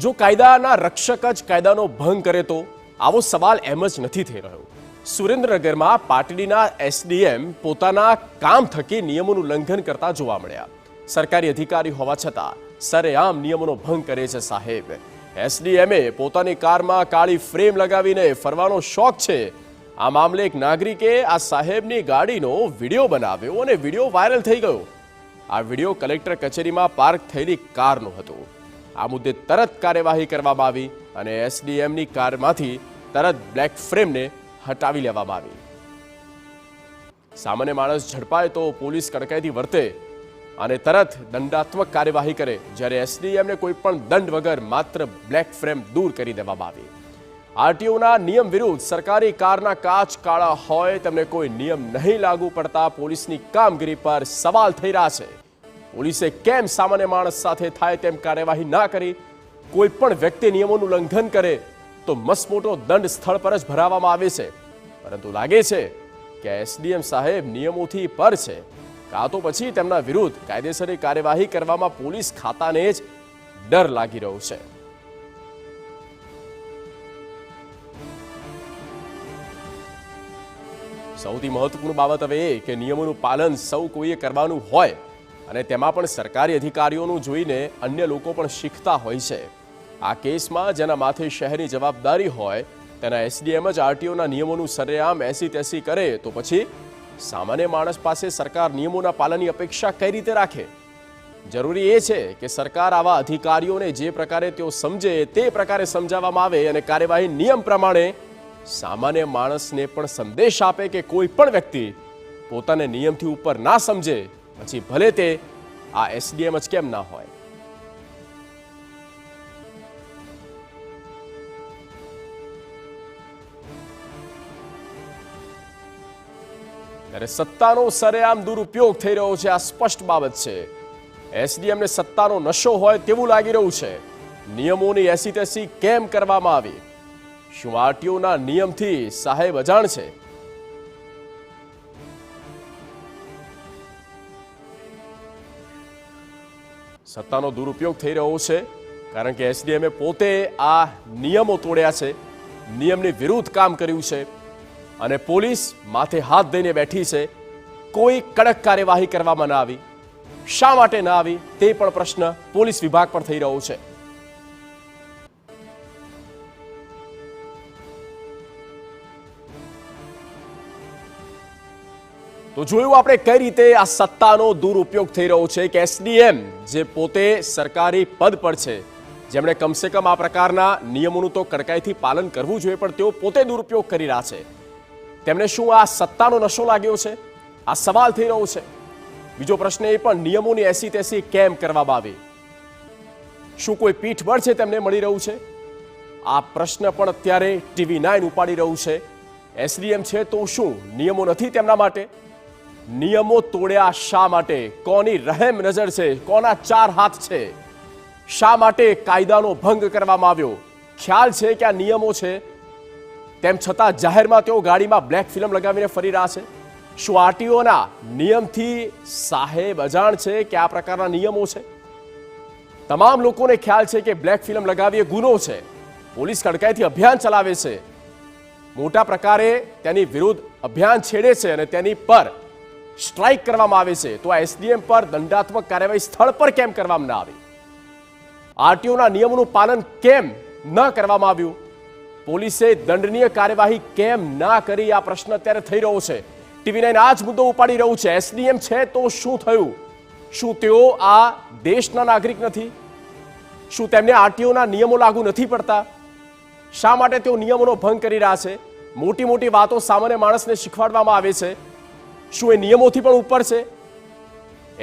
જો કાયદાના રક્ષક જ કાયદાનો ભંગ કરે તો આવો સવાલ એમ જ નથી થઈ રહ્યો. સુરેન્દ્રનગરમાં પાટડીના એસડીએમ પોતાના કામ થકી નિયમોનું ઉલ્લંઘન કરતા જોવા મળ્યા. સરકારી અધિકારી હોવા છતાં સરેઆમ નિયમોનો ભંગ કરે છે સાહેબ. એસડીએમે પોતાની કારમાં કાળી ફ્રેમ લગાવીને ફરવાનો શોખ છે. આ મામલે એક નાગરિકે આ સાહેબની ગાડીનો વિડીયો બનાવ્યો અને વિડીયો વાયરલ થઈ ગયો. આ વિડીયો કલેક્ટર કચેરીમાં પાર્ક થયેલી કારનો હતો. આ મુદ્દે તરત કાર્યવાહી કરવામાં આવી અને એસડીએમની કારમાંથી તરત બ્લેક ફ્રેમને હટાવી લેવામાં આવી. સામાન્ય માણસ ઝડપાય તો પોલીસ કડકાઈથી વર્તે અને તરત દંડાત્મક કાર્યવાહી કરે, જ્યારે એસડીએમને કોઈ પણ દંડ વગર માત્ર બ્લેક ફ્રેમ દૂર કરી દેવામાં આવી. આરટીઓના નિયમ વિરુદ્ધ સરકારી કારના કાચ કાળા હોય તેમને કોઈ નિયમ નહીં લાગુ પડતા પોલીસની કામગીરી પર સવાલ થઈ રહ્યા છે. પોલીસે કેમ સામાન્ય માણસ સાથે થાય તેમ કાર્યવાહી ના કરી? કોઈ પણ વ્યક્તિ નિયમોનું ઉલ્લંઘન કરે તો મસમોટો દંડ સ્થળ પર જ ભરાવવામાં આવે છે. પરંતુ લાગે છે કે એસડીએમ સાહેબ નિયમોથી પર છે, કાં તો પછી તેમના વિરુદ્ધ કાયદેસરની કાર્યવાહી કરવામાં પોલીસ ખાતાને જ ડર લાગી રહ્યો છે. સૌથી મહત્વપૂર્ણ બાબત હવે એ કે નિયમોનું પાલન સૌ કોઈએ કરવાનું હોય અને તેમાં પણ સરકારી અધિકારીઓનું જોઈને અન્ય લોકો પણ શીખતા હોય છે. આ કેસમાં જેના માથે શહેરની જવાબદારી હોય તેના એસડીએમ જ આરટીઓના નિયમોનું સરેઆમ એસી તેસી કરે તો પછી સામાન્ય માણસ પાસે સરકાર નિયમોના પાલનની અપેક્ષા કઈ રીતે રાખે? જરૂરી એ છે કે સરકાર આવા અધિકારીઓને જે પ્રકારે તેઓ સમજે તે પ્રકારે સમજાવવામાં આવે અને કાર્યવાહી નિયમ પ્રમાણે સામાન્ય માણસને પણ સંદેશ આપે કે કોઈ પણ વ્યક્તિ પોતાને નિયમથી ઉપર ના સમજે પછી ભલે તે આ એસડીએમ જ કેમ ના હોય. ત્યારે સત્તાનો સરેઆમ દુરુપયોગ થઈ રહ્યો છે, આ સ્પષ્ટ બાબત છે. એસડીએમને સત્તાનો નશો હોય તેવું લાગી રહ્યું છે. નિયમોની એસી તેસી કેમ કરવામાં આવી? શું આરટીઓના નિયમથી સાહેબ અજાણ છે? સત્તાનો દુરુપયોગ થઈ રહ્યો છે કારણ કે એસડીએમે પોતે આ નિયમો તોડ્યા છે, નિયમની વિરુદ્ધ કામ કર્યું છે અને પોલીસ માથે હાથ દઈને બેઠી છે. કોઈ કડક કાર્યવાહી કરવામાં ના આવી. શા માટે ના આવી તે પણ પ્રશ્ન પોલીસ વિભાગ પર થઈ રહ્યો છે. તો જોયું આપણે કઈ રીતે આ સત્તાનો દુરુપયોગ થઈ રહ્યો છે કે એસડીએમ જે પોતે સરકારી પદ પર છે, જેમણે કમસે કમ આ પ્રકારના નિયમોનું તો કડકાઈથી પાલન કરવું જોઈએ, પણ તેઓ પોતે દુરુપયોગ કરી રહ્યા છે. તેમને શું આ સત્તાનો નશો લાગ્યો છે? આ સવાલ થઈ રહ્યો છે. બીજો પ્રશ્ન એ પણ નિયમોની એસી તેસી કેમ કરવામાં આવી? શું કોઈ પીઠબળ છે તેમને મળી રહ્યું છે? આ પ્રશ્ન પણ અત્યારે TV9 ઉપાડી રહ્યું છે. એસડીએમ છે તો શું નિયમો નથી તેમના માટે? નિયમો તોડ્યા શા માટે? કોની રહેમ નજર છે? કોના ચાર હાથ છે? શા માટે કાયદાનો ભંગ કરવામાં આવ્યો? ખ્યાલ છે કે આ નિયમો છે, તેમ છતાં જાહેરમાં તેઓ ગાડીમાં બ્લેક ફિલ્મ લગાવીને ફરી રહ્યા છે. શું આરટીઓના નિયમથી સાહેબ અજાણ છે કે આ પ્રકારના નિયમો છે? તમામ લોકોને ખ્યાલ છે કે બ્લેક ફિલ્મ લગાવી એ ગુનો છે. પોલીસ કડકાઈથી અભિયાન ચલાવે છે, મોટા પ્રકારે તેની વિરુદ્ધ અભિયાન છેડે છે અને તેની પર સ્ટ્રાઇક કરવામાં આવે છે. તો આ એસડીએમ પર દંડાત્મક કાર્યવાહી સ્થળ પર કેમ કરવામાં ના આવી? આરટીઓના નિયમોનું પાલન કેમ ન કરવામાં આવ્યું? પોલીસે દંડનીય કાર્યવાહી કેમ ના કરી? આ પ્રશ્ન અત્યારે થઈ રહ્યો છે. TV9 આ જ મુદ્દો ઉપાડી રહ્યું છે. એસડીએમ છે તો શું થયું? શું તેઓ આ દેશના નાગરિક નથી? શું તેમને આરટીઓના નિયમો લાગુ નથી પડતા? શા માટે તેઓ નિયમોનો ભંગ કરી રહ્યા છે? મોટી મોટી વાતો સામાન્ય માણસને શીખવાડવામાં આવે છે. શું એ નિયમોથી પણ ઉપર છે?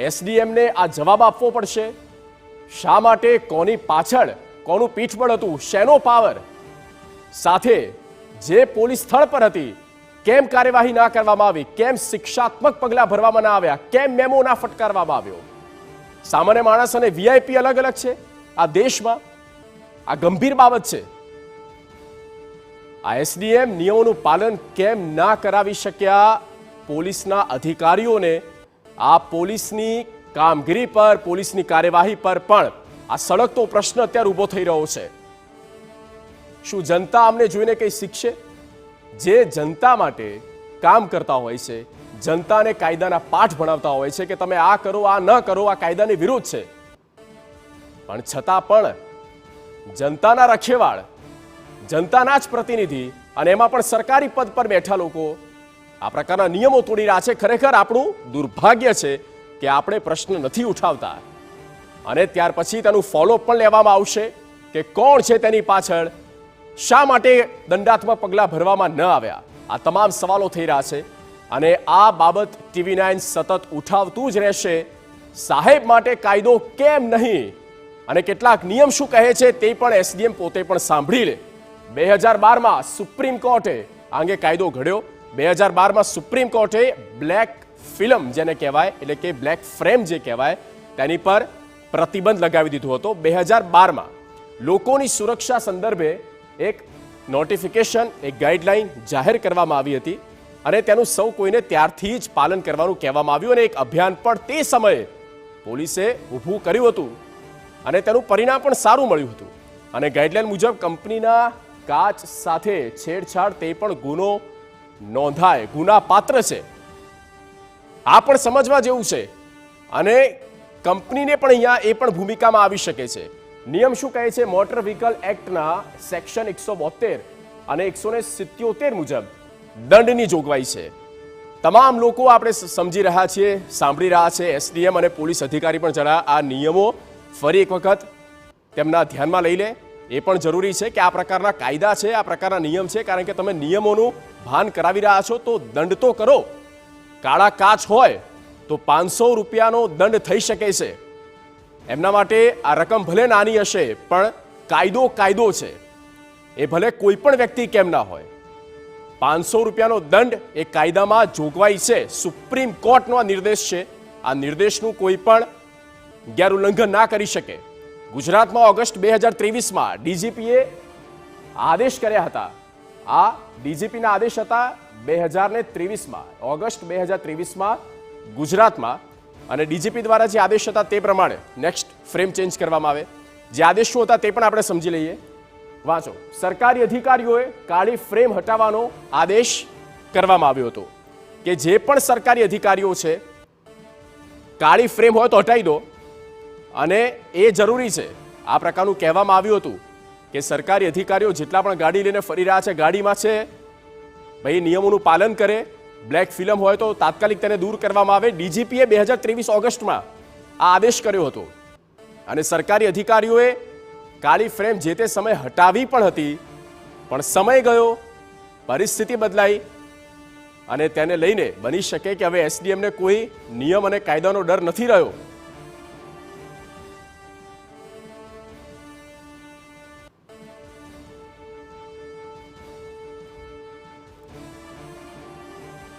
એસડીએમને આ જવાબ આપવો પડશે. શા માટે? કોની પાછળ કોનું પીઠબળ હતું? શેનો પાવર? સાથે જે પોલીસ સ્થળ પર હતી કેમ કાર્યવાહી ના કરવામાં આવી? કેમ શિક્ષાત્મક પગલાં ભરવામાં ના આવ્યા? કેમ મેમો ના ફટકારવામાં આવ્યો? સામાન્ય માણસ અને વીઆઈપી અલગ અલગ છે આ દેશમાં? આ ગંભીર બાબત છે. આ એસડીએમ નિયમોનું પાલન કેમ ના કરાવી શક્યા? પોલીસના અધિકારીઓને આ પોલીસની કામગીરી પર, પોલીસની કાર્યવાહી પર પણ આ સળગતો પ્રશ્ન અત્યારે ઊભો થઈ રહ્યો છે. શું જનતા અમને જોઈને કંઈ શીખશે? જે જનતા માટે કામ કરતા હોય છે, જનતાને કાયદાના પાઠ ભણાવતા હોય છે કે તમે આ કરો, આ ન કરો, આ કાયદાની વિરુદ્ધ છે, પણ છતાં પણ જનતાના રખેવાળ, જનતાના જ પ્રતિનિધિ અને એમાં પણ સરકારી પદ પર બેઠા લોકો આ પ્રકારના નિયમો તોડી રહ્યા છે. ખરેખર આપણું દુર્ભાગ્ય છે કે આપણે પ્રશ્ન નથી ઉઠાવતા અને ત્યાર પછી તેનું ફોલોઅપ પણ લેવામાં આવશે કે કોણ છે તેની પાછળ, શા માટે દંડાત્મક પગલાં ભરવામાં ન આવ્યા. આ તમામ સવાલો થઈ રહ્યા છે અને આ બાબત TV9 સતત ઉઠાવતું જ રહેશે. સાહેબ માટે કાયદો કેમ નહીં અને કેટલાક નિયમ શું કહે છે તે પણ SDM પોતે પણ સાંભળી લે. 2012માં સુપ્રીમ કોર્ટે આ અંગે કાયદો ઘડ્યો. 2012માં સુપ્રીમ કોર્ટે બ્લેક ફિલ્મ જેને કહેવાય, એટલે કે બ્લેક ફ્રેમ જે કહેવાય, તેની પર પ્રતિબંધ લગાવી દીધો હતો. 2012માં લોકોની સુરક્ષા સંદર્ભે એક નોટિફિકેશન, એક ગાઈડલાઈન જાહેર કરવામાં આવી હતી અને તેનું સૌ કોઈને ત્યારથી જ પાલન કરવાનું કહેવામાં આવ્યું અને એક અભિયાન પણ તે સમયે પોલીસે ઊભું કર્યું હતું અને તેનું પરિણામ પણ સારું મળ્યું હતું. અને ગાઈડલાઈન મુજબ કંપનીના કાચ સાથે છેડછાડ તે પણ ગુનો નોંધાય, ગુનાપાત્ર છે. આ પણ સમજવા જેવું છે અને કંપનીને પણ અહીંયા એ પણ ભૂમિકામાં આવી શકે છે. નિયમ શું કહે છે? મોટર વ્હીકલ એક્ટના સેક્શન 172 અને 177 મુજબ દંડની જોગવાઈ છે. તમામ લોકો આપણે સમજી રહ્યા છીએ, સાંભળી રહ્યા છે. SDM અને પોલીસ અધિકારી પણ જરા આ નિયમો ફરી એક વખત તેમના ધ્યાનમાં લઈ લે. એ પણ જરૂરી છે કે આ પ્રકારના કાયદા છે, આ પ્રકારના નિયમ છે, કારણ કે તમે નિયમોનું ભાન કરાવી રહ્યા છો તો દંડ તો કરો. કાળા કાચ હોય તો 500 રૂપિયાનો દંડ થઈ શકે છે. એમના માટે આ રકમ ભલે નાની હશે પણ કાયદો કાયદો છે. એ ભલે કોઈ પણ વ્યક્તિ કેમ ના હોય, 500 રૂપિયાનો દંડ એ કાયદામાં જોગવાઈ છે. સુપ્રીમ કોર્ટનો આ નિર્દેશ છે. આ નિર્દેશનું કોઈ પણ ગેરઉલ્લંઘન ના કરી શકે. ગુજરાતમાં ઓગસ્ટ 2023માં ડીજીપીએ આદેશ કર્યા હતા. આ ડીજીપીના આદેશ હતા 2023માં, ઓગસ્ટ 2023માં ગુજરાતમાં. અને ડીજીપી દ્વારા જે આદેશ હતા તે પ્રમાણે નેક્સ્ટ ફ્રેમ ચેન્જ કરવામાં આવે. જે આદેશ શું હતા તે પણ આપણે સમજી લઈએ. વાંચો. સરકારી અધિકારીઓએ કાળી ફ્રેમ હટાવવાનો આદેશ કરવામાં આવ્યો હતો કે જે પણ સરકારી અધિકારીઓ છે, કાળી ફ્રેમ હોય તો હટાવી દો. અને એ જરૂરી છે. આ પ્રકારનું કહેવામાં આવ્યું હતું કે સરકારી અધિકારીઓ જેટલા પણ ગાડી લઈને ફરી રહ્યા છે, ગાડીમાં છે ભાઈ નિયમોનું પાલન કરે. બ્લેક ફિલ્મ હોય તો તાત્કાલિક તેને દૂર કરવામાં આવે. ડીજીપીએ 2023 ઓગસ્ટમાં આ આદેશ કર્યો હતો અને સરકારી અધિકારીઓએ કાળી ફ્રેમ જે તે સમયે હટાવી પણ હતી, પણ સમય ગયો, પરિસ્થિતિ બદલાઈ અને તેને લઈને બની શકે કે હવે SDMને કોઈ નિયમ અને કાયદાનો ડર નથી રહ્યો.